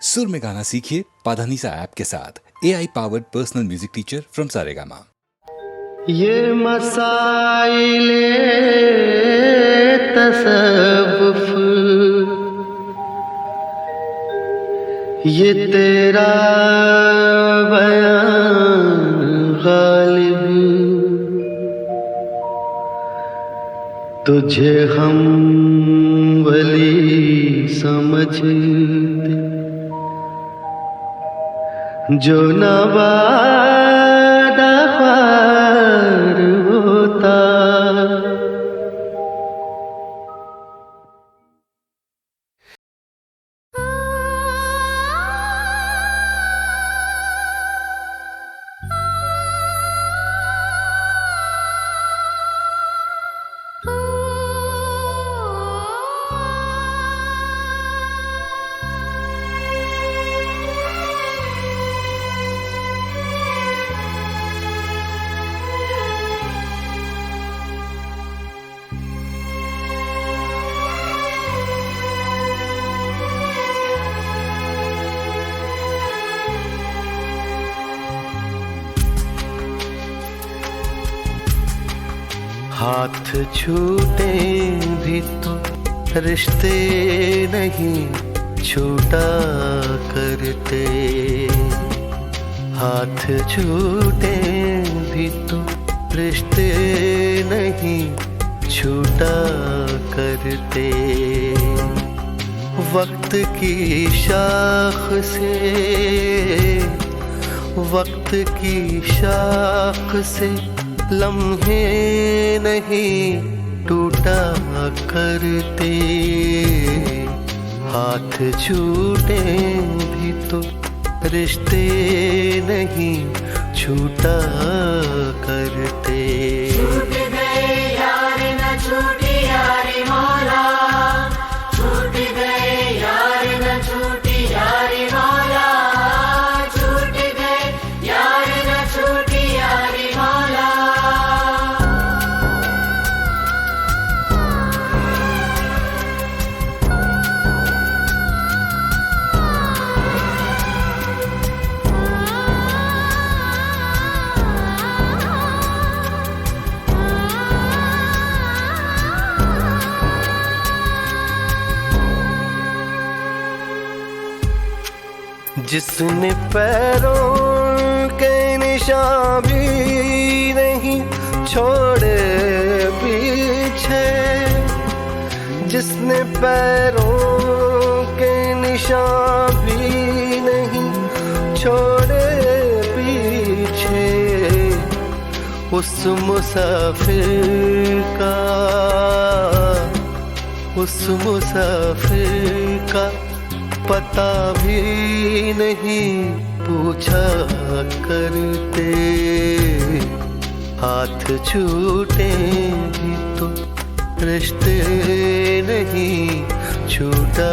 सुर में गाना सीखिए पाधानीसा ऐप के साथ। AI powered personal music teacher from Saregama. ये मसाइले तसव्वुफ, ये तेरा बयान गालिब, तुझे हम वली समझते जो नवादा पार होता। हाथ छूटे भी तो रिश्ते नहीं छूटा करते, हाथ छूटे भी तो रिश्ते नहीं छूटा करते। वक्त की शाख से, वक्त की शाख से लम्हे नहीं टूटा करते, हाथ छूटे भी तो रिश्ते नहीं छूटा करते। छूट गए यार न छूटी यारी मौला, छूट गए यार न छूटी यारी मौला, छूट गए यार न छूटी यारी मौला। जिसने पैरों के निशान भी नहीं छोड़े पीछे, जिसने पैरों के निशान भी नहीं छोड़े पीछे, उस मुसाफिर का, उस मुसाफिर का पता भी नहीं पूछा करते, हाथ छूटे भी तो रिश्ते नहीं छूटा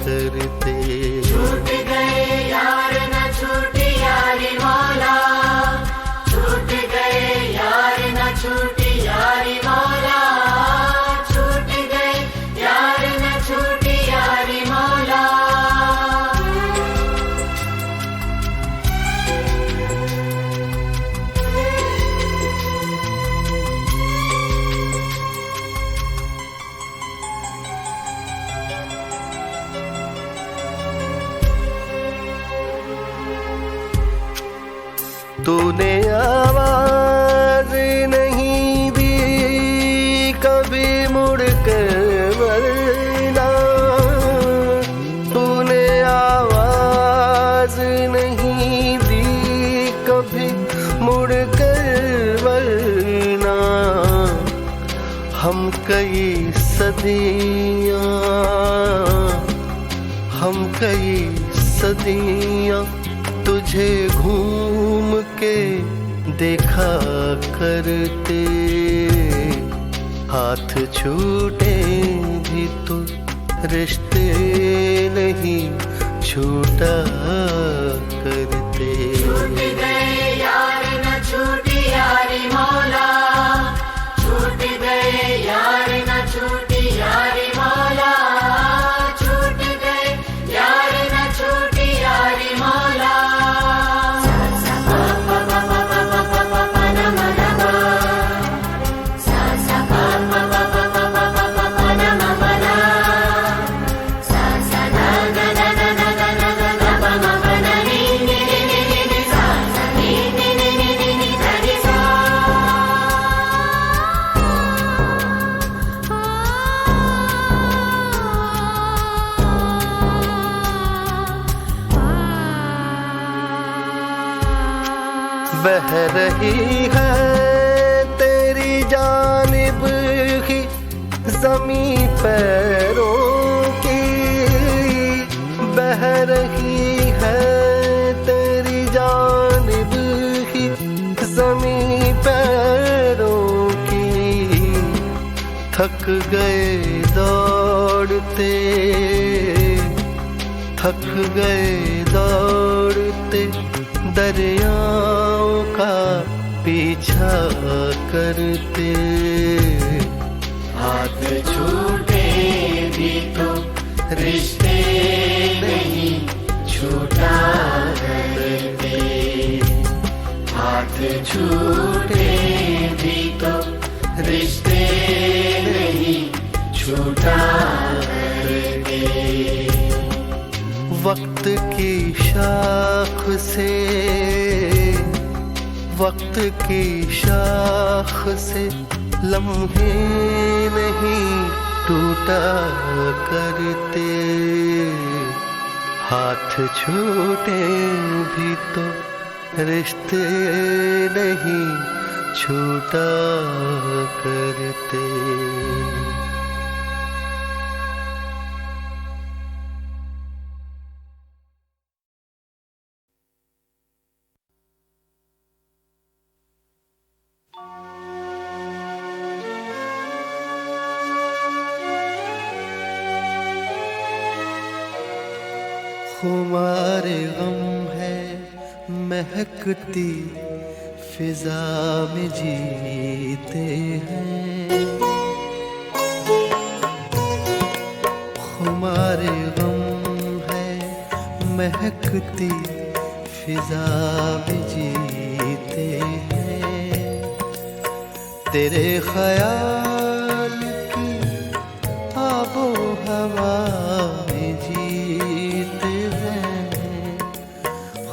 करते। छूट गए यार न छूटी यारी मौला, छूट गए यार न छूटी यारी मौला, छूट गए यार न छूटी यारी मौला। तूने आवाज नहीं दी कभी मुड़ कर वरना, तूने आवाज नहीं दी कभी मुड़ कर वरना। हम कई सदियां, हम कई सदियां तुझे घूम के देखा करते, हाथ छूटे भी तो रिश्ते नहीं छूटा करते। छूट गए यार न छूटी यारी मौला, छूट गए यार न छूटी यारी मौला, छूट गए यार न छूटी बह रही है तेरी जानिब ही ज़मीं पैरों की, बह रही है तेरी जानिब ही ज़मीं पैरों की। थक गए दौड़ते, थक गए दौड़ते दरियाओं का पीछा करते। हाथ छूटे भी तो रिश्ते नहीं छूटा करते, हाथ छूटे भी तो रिश्ते नहीं छूटा करते। वक्त की शाख से, वक्त की शाख से लम्हे नहीं टूटा करते। हाथ छूटे भी तो रिश्ते नहीं छूटा करते। खुमारे गम है महकती फिजा में जीते हैं, खुमारे गम है महकती फिजा में जीते हैं। तेरे ख्याल की आबो हवा में जीते हैं।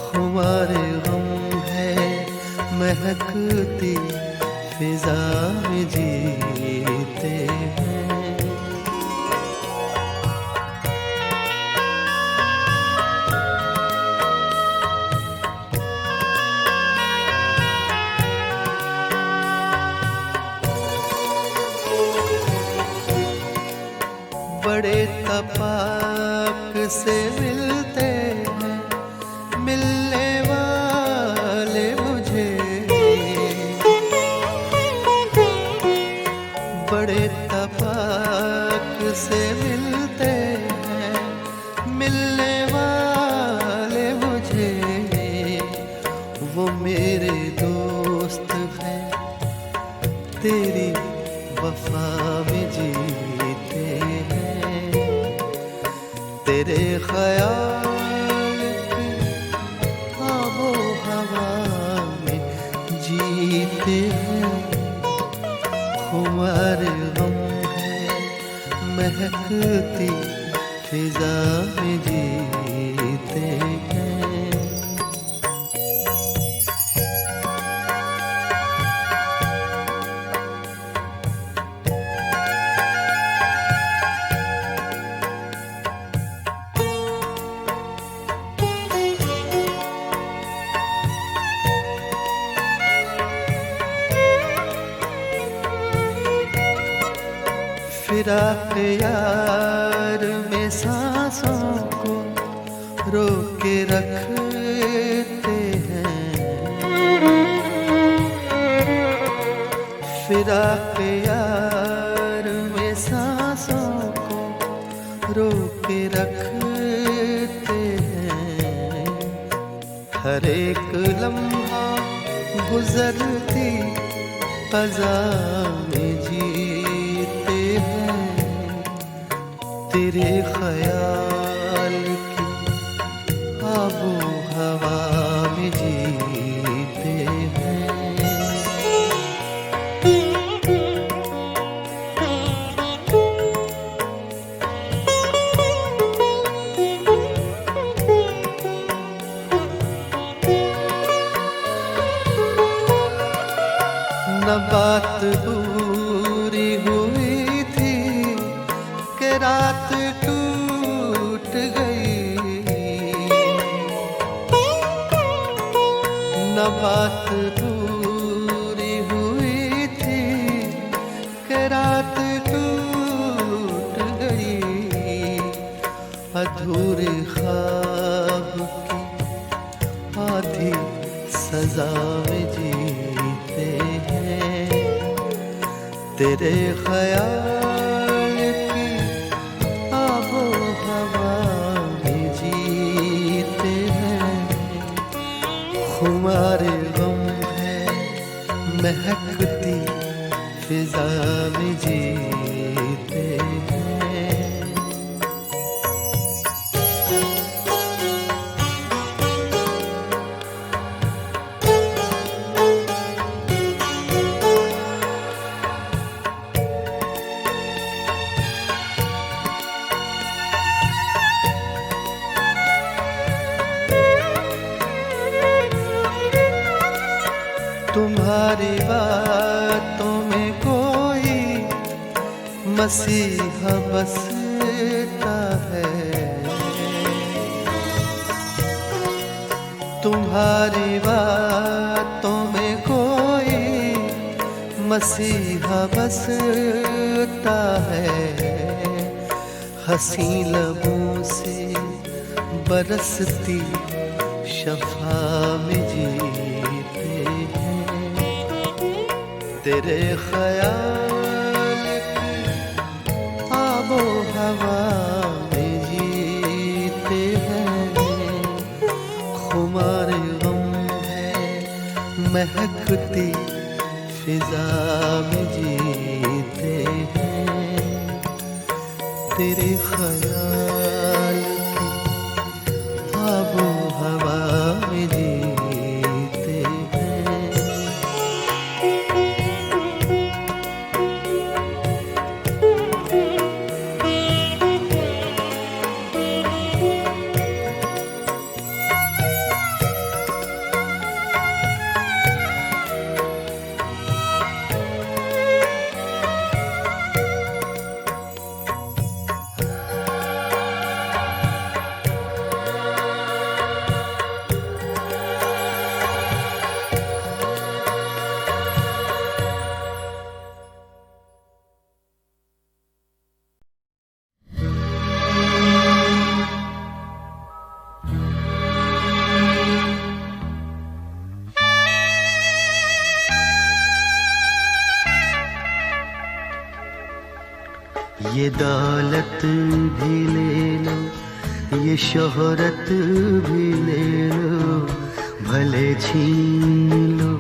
खुमारे गम है महकती फिजा में जीते हैं। बड़े तपाक से मिलते हैं मिलने वाले मुझे, बड़े तपाक से मिलते हैं मिलने वाले मुझे। वो मेरे दोस्त हैं तेरी वफा में जीते हैं। तेरे ख्याल की आबो हवा में जीते हैं। खुमारे गम है महकती फिजा में जीते हैं। फिराक यार में सांसों को रोक के रखते हैं। फिराक यार में सांसों को रोक के रखते हैं। हर एक लम्हा गुजरती क़ज़ा में जीते हैं। तेरे ख्याल की आबो हवा में जीते हैं। न बात पूरी हुई थी कि रात टूट गई, न बात पूरी हुई थी कि रात टूट गई। अधूरे ख्वाब की आधी सजा में जीते हैं, तेरे ख्याल की आबो हवा में जीते हैं। खुमारे गम है महकती फिजा में जीते हैं। तुम्हारी बातों में कोई मसीहा बसता है, तुम्हारी बातों में कोई मसीहा बसता है। हंसी लबों से बरसती शफा में जीते हैं, तेरे ख्याल की आबो हवा में जीते हैं। खुमार गम है महकती फिजा में जीते हैं, तेरे ख्याल की आबो हवा में जीते हैं। ये दौलत भी ले लो, ये शोहरत भी ले लो, भले छीन लो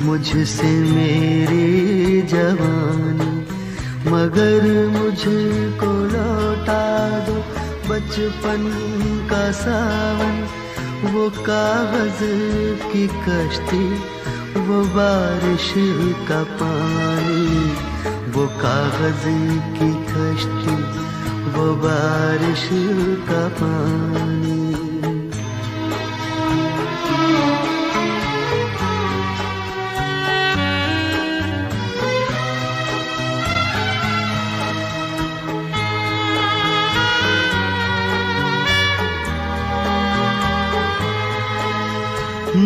मुझसे मेरी जवानी, मगर मुझको लौटा दो बचपन का सावन। वो कागज की कश्ती, वो बारिश का पानी, वो कागज की कश्ती, वो बारिश का पानी।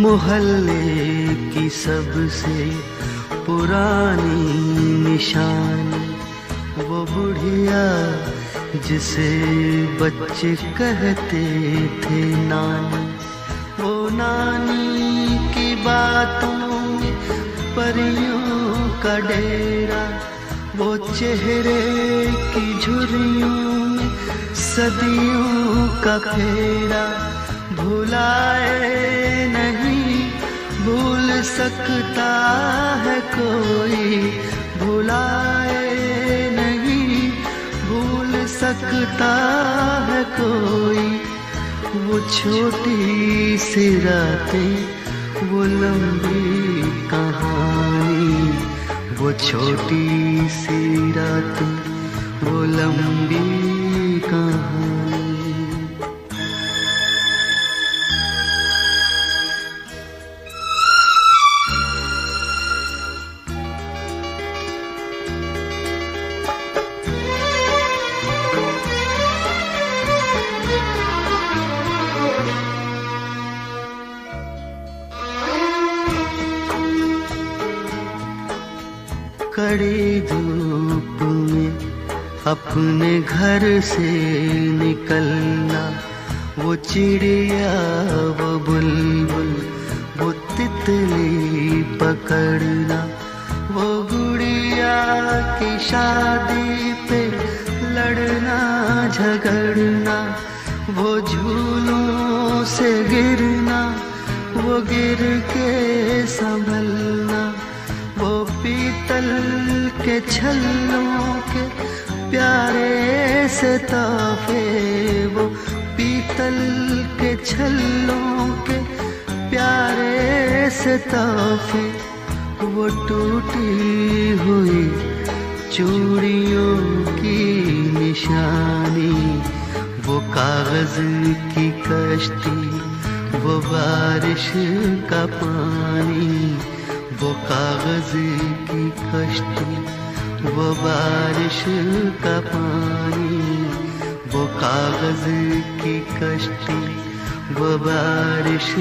मोहल्ले की सबसे पुरानी निशानी, वो बुढ़िया जिसे बच्चे कहते थे नानी। वो नानी की बातों में परियों का डेरा, वो चेहरे की झुर्रियों में सदियों का फेरा। भुलाए नहीं भूल सकता है कोई, भुलाए नहीं भूल सकता है कोई। वो छोटी सी रातें, वो लंबी कहानी, वो छोटी सी रातें, वो लंबी कहानी। कड़ी धूप में अपने घर से निकलना, वो चिड़िया वो बुलबुल वो तितली पकड़ना, वो गुड़िया की शादी पे लड़ना झगड़ना, वो झूलों से गिरना, वो गिर के संभलना, वो पीतल के छल्लों के प्यारे से तोहफे, वो पीतल के छल्लों के प्यारे से तोहफे, वो टूटी हुई चूड़ियों की निशानी, वो कागज की कश्ती, वो बारिश का पानी, वो कागज की कश्ती, वो बारिश का पानी, वो कागज की कश्ती, वो बारिश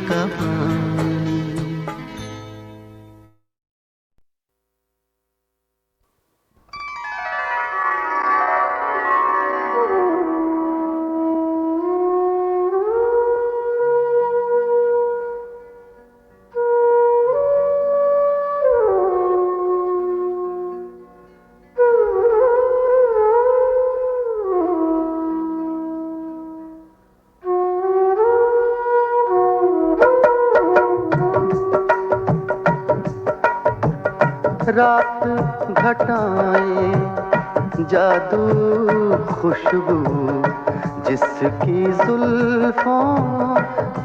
का पानी। रात घटाएं जादू खुशबू जिसकी जुल्फों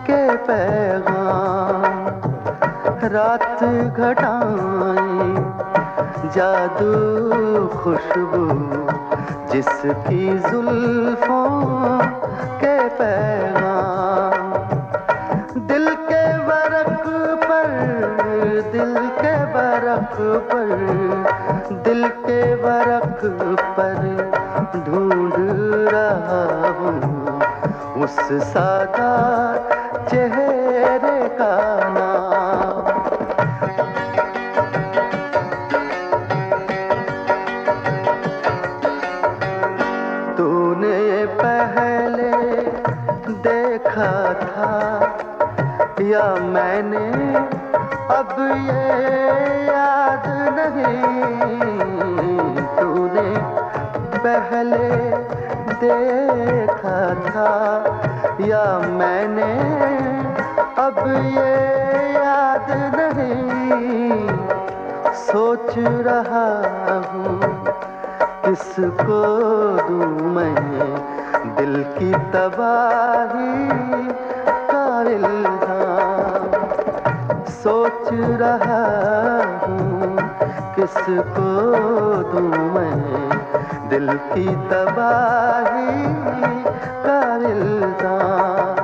के पैगाम, रात घटाएं जादू खुशबू जिसकी जुल्फों के पैगाम, दिल के बरक पर, दिल के बरक पर, दिल के बरक पर ढूंढ रहा हूँ उस सादा चेहरे का नाम। तूने पहले देखा था या मैंने, अब ये याद नहीं। तूने पहले देखा था या मैंने, अब ये याद नहीं। सोच रहा हूँ किसको दूँ मैं दिल की तबाही का इल्हाम। सोच रहा हूँ किसको दूँ मैं दिल की तबाही का इल्हाम।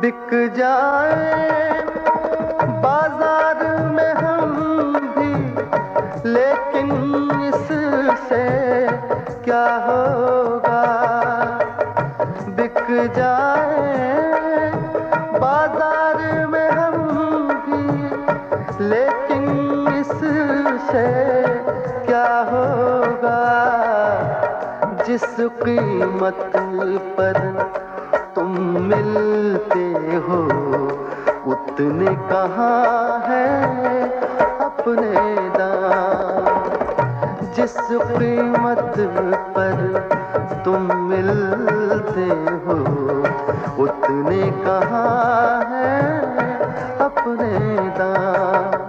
बिक जाए बाजार में हम भी, लेकिन इससे क्या होगा। बिक जाए बाजार में हम भी, लेकिन इससे क्या होगा। जिस कीमत पर तुम मिलते हो उतने कहाँ है अपने दाम। जिस कीमत पर तुम मिलते हो उतने कहाँ है अपने दाम।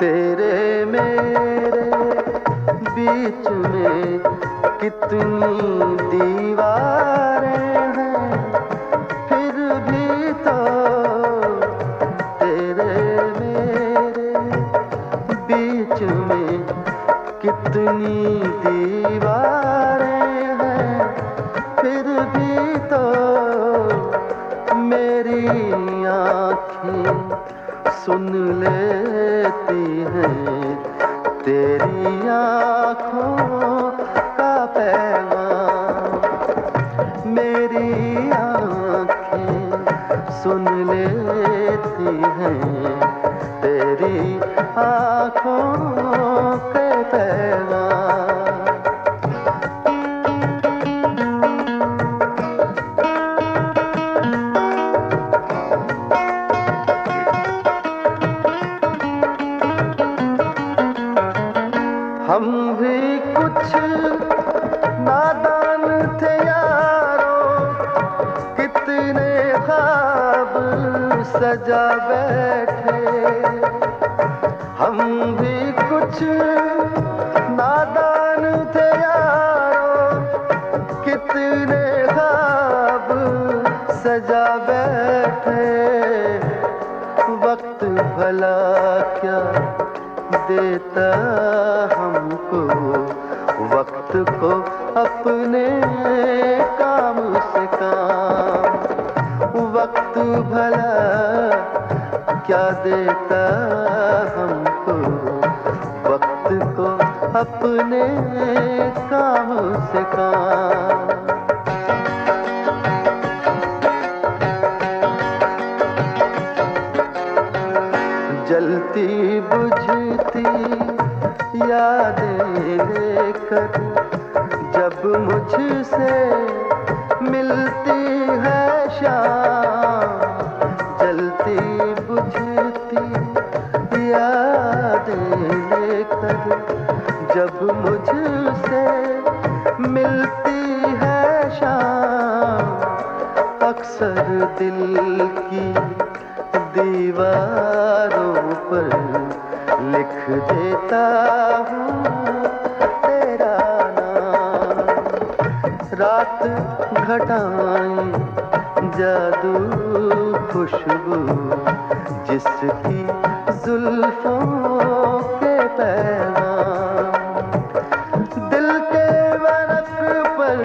तेरे मेरे बीच में कितनी दीवारें हैं, फिर भी तो तेरे मेरे बीच में कितनी दीवारें हैं, लेती हैं तेरी आँखों का पैगाम। मेरी आँखें सुन लेती हैं तेरी आँखों के पैगाम। हम भी कुछ नादान थे यारों, कितने ख्वाब सजा बैठे। हम भी कुछ नादान थे यारों, कितने ख्वाब सजा बैठे। वक्त भला क्या देता हमको, वक्त को अपने काम से काम। वक्त भला क्या देता हमको, वक्त को अपने काम से काम। जलती बुझती यादें लेकर जब मुझसे मिलती है शाम। जलती बुझती यादें लेकर जब मुझसे मिलती है शाम। अक्सर दिल की दीवारों पर लिख देता हूँ तेरा नाम। रात घटाएं जादू खुशबू जिसकी जुल्फों के पैगाम। दिल के वरक पर,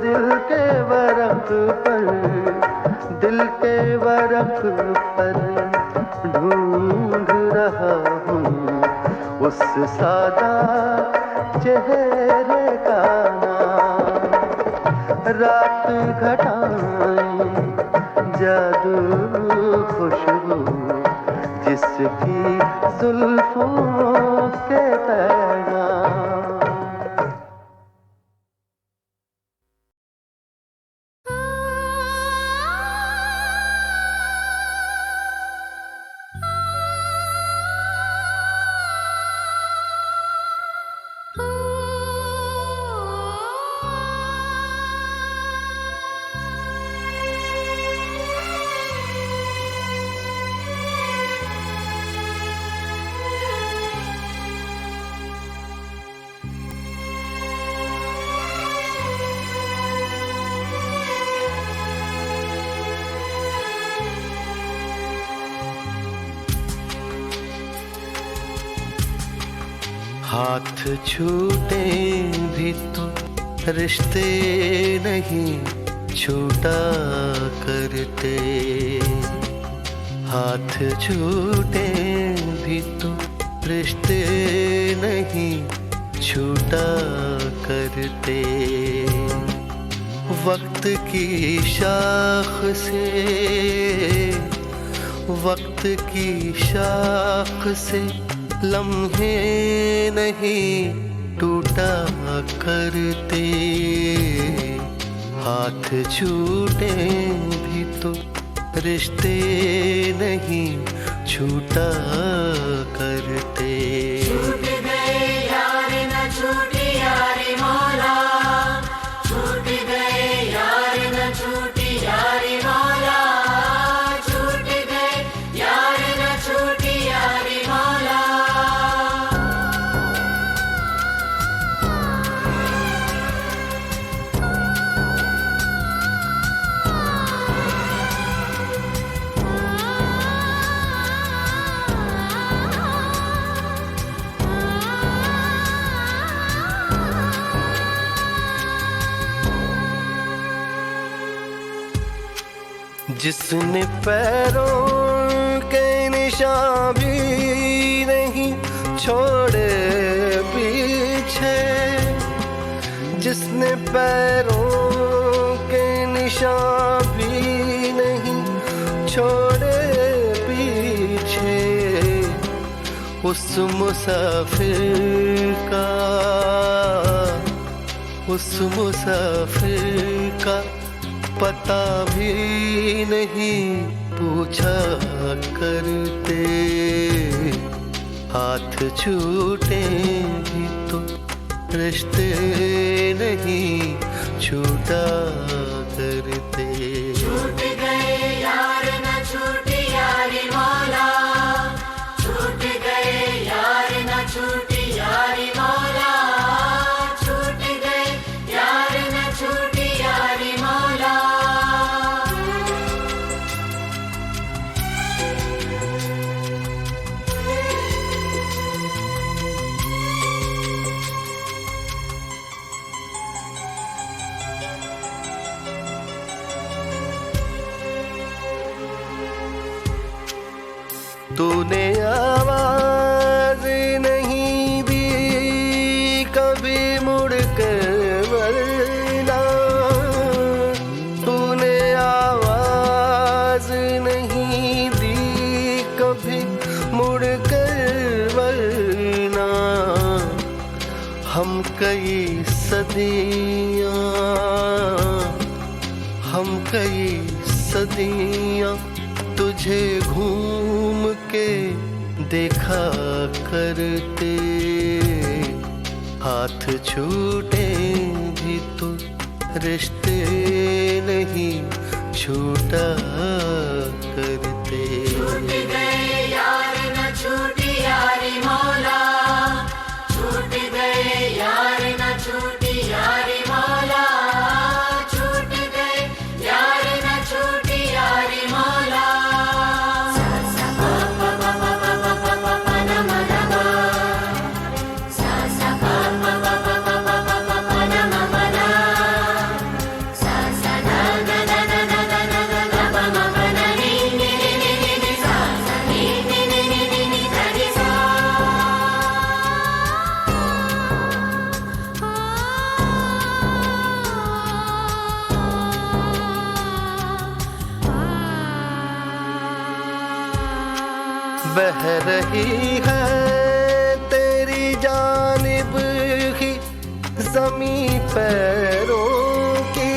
दिल के वरक पर, दिल के वरक पर ढूंढ रहा हूँ उस सादा चेहरे का नाम। रात घटाएं जादू खुशबू जिसकी जुल्फों के पैगाम। हाथ छूटे भी तो रिश्ते नहीं छूटा करते। हाथ छूटे भी तो रिश्ते नहीं छूटा करते। वक्त की शाख से, वक्त की शाख से लम्हे नहीं टूटा करते। हाथ छूटे भी तो रिश्ते नहीं छूटा करते। छूट गए यार न छूटी यारी मौला, छूट गए यार न छूटी यारी मौला, छूट गए यार न छूटी यारी मौला। जिसने पैरों के निशान भी छोड़े पीछे, जिसने पैरों के निशान भी नहीं छोड़े पीछे, उस मुसाफिर का, उस मुसाफिर का पता भी नहीं पूछा करते। हाथ छूटे भी तो रिश्ते नहीं छूटा करते। छूट गए यार न छूटी यारी मौला, छूट गए यार न छूटी यारी मौला, छूट गए यार न छूटी यारी मौला। तूने आवाज नहीं दी कभी मुड़ कर वरना, तूने आवाज नहीं दी कभी मुड़ कर वरना। हम कई सदियां, हम कई सदियां तुझे घूम के देखा करते। हाथ छूटे भी तो रिश्ते नहीं छूटा करते। छूट गए यार न छूटी यारी मौला, छूट गए यार न छूटी यारी मौला, छूट गए यार न छूटी यारी मौला। बह रही है तेरी जानिब ही ज़मीं पैरों की,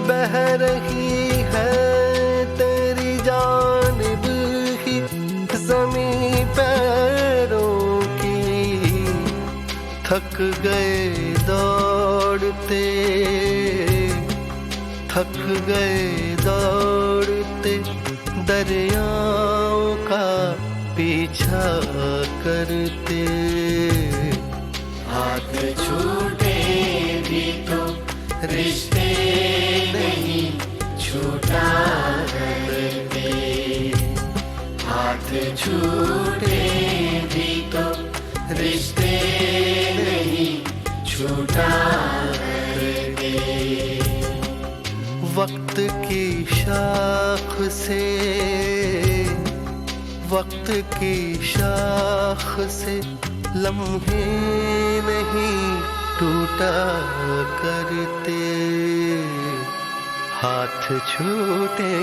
बह रही है तेरी जानिब ही ज़मीं पैरों की। थक गए दौड़ते, थक गए दौड़ते दरियाओं का पीछा करते। हाथ छूटे भी तो रिश्ते नहीं छूटा करते। हाथ छूटे भी तो रिश्ते नहीं छूटा करते। वक्त की शाख से, वक्त की शाख से लम्हे नहीं टूटा करते। हाथ छूटे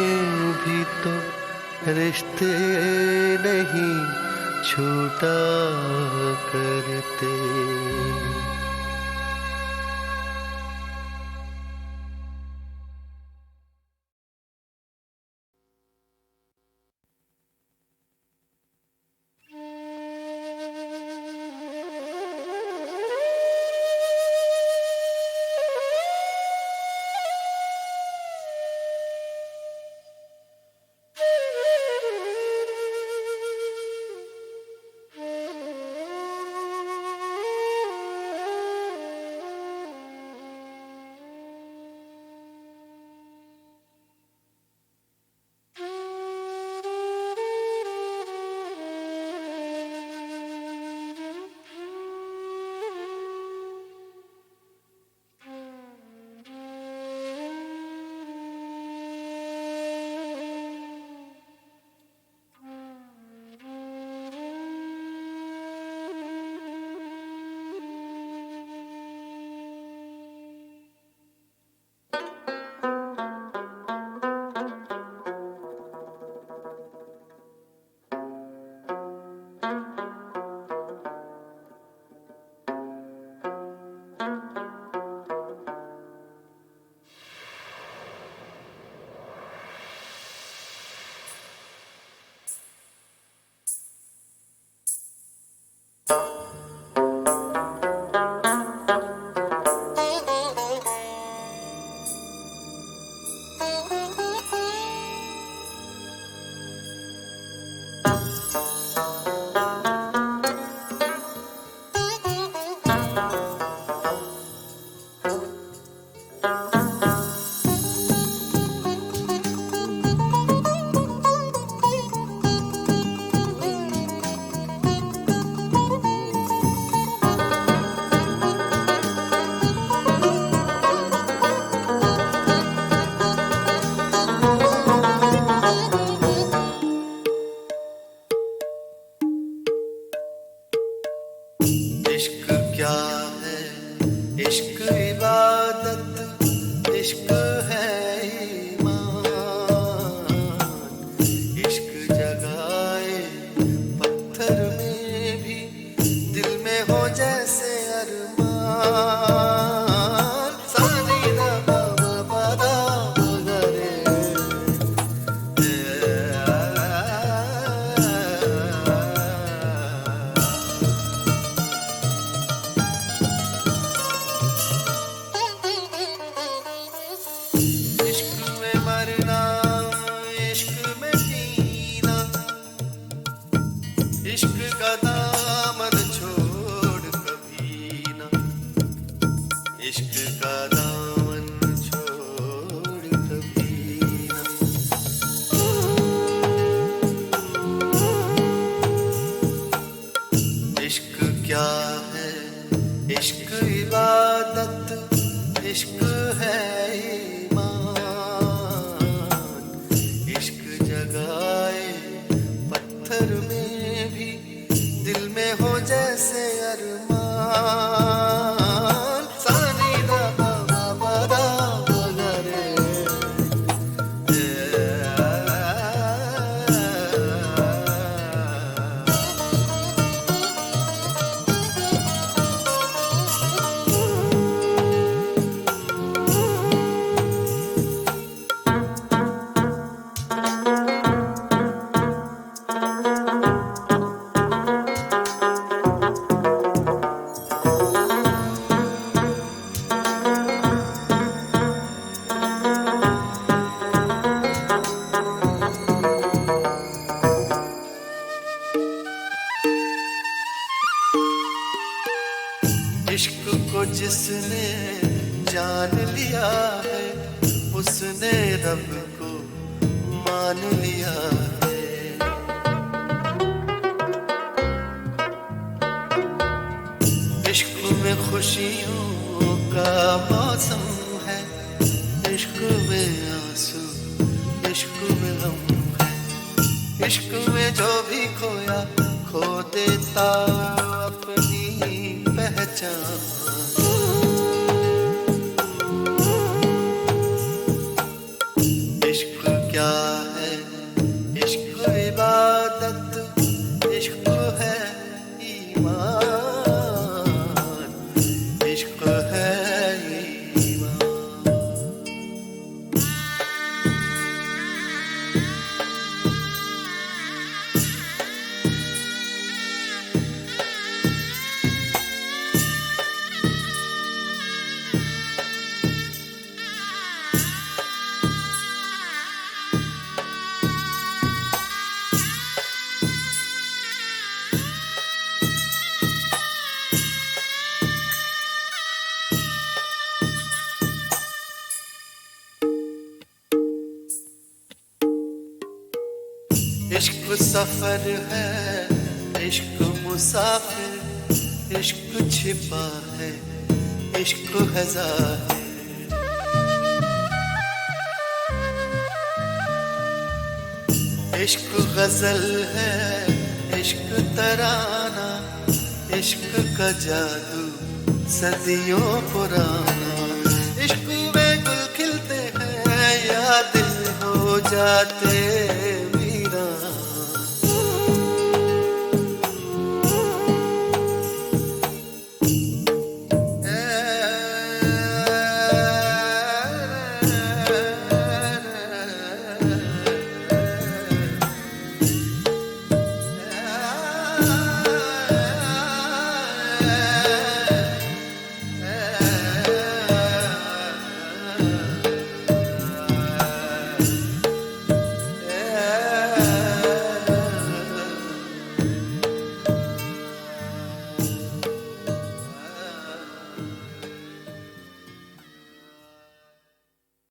भी तो रिश्ते नहीं छूटा करते। इश्क क्या है, इश्क इबादत, इश्क है ईमान। इश्क जगाए पत्थर में भी, दिल में हो जैसे अरमान। सानी दा पा मा पा दा गा रे। इश्क में मरना, इश्क में जीना, इश्क का दामन छोड़ कभी ना, इश्क का दामन छोड़ कभी ना। इश्क क्या है, इश्क इबादत, इश्क है ईमान। इश्क जगाए पत्थर में भी, दिल में हो जैसे अरमान। सानी दा पा मा पा दा गा रे। इश्क को जिसने जान लिया है, उसने रब को मान लिया है। इश्क में खुशियों का मौसम है, इश्क में आंसू, इश्क में गम है। इश्क में जो भी खोया, खो देता अपनी पहचान। इश्क क्या है, इश्क इबादत, इश्क है ईमान। इश्क है ईमान। इश्क सफर है, इश्क मुसाफिर, इश्क छिपा है, इश्क है ज़ाहिर। इश्क गजल है, इश्क तराना, इश्क का जादू सदियों पुराना। इश्क में गुल खिलते हैं या दिल हो जाते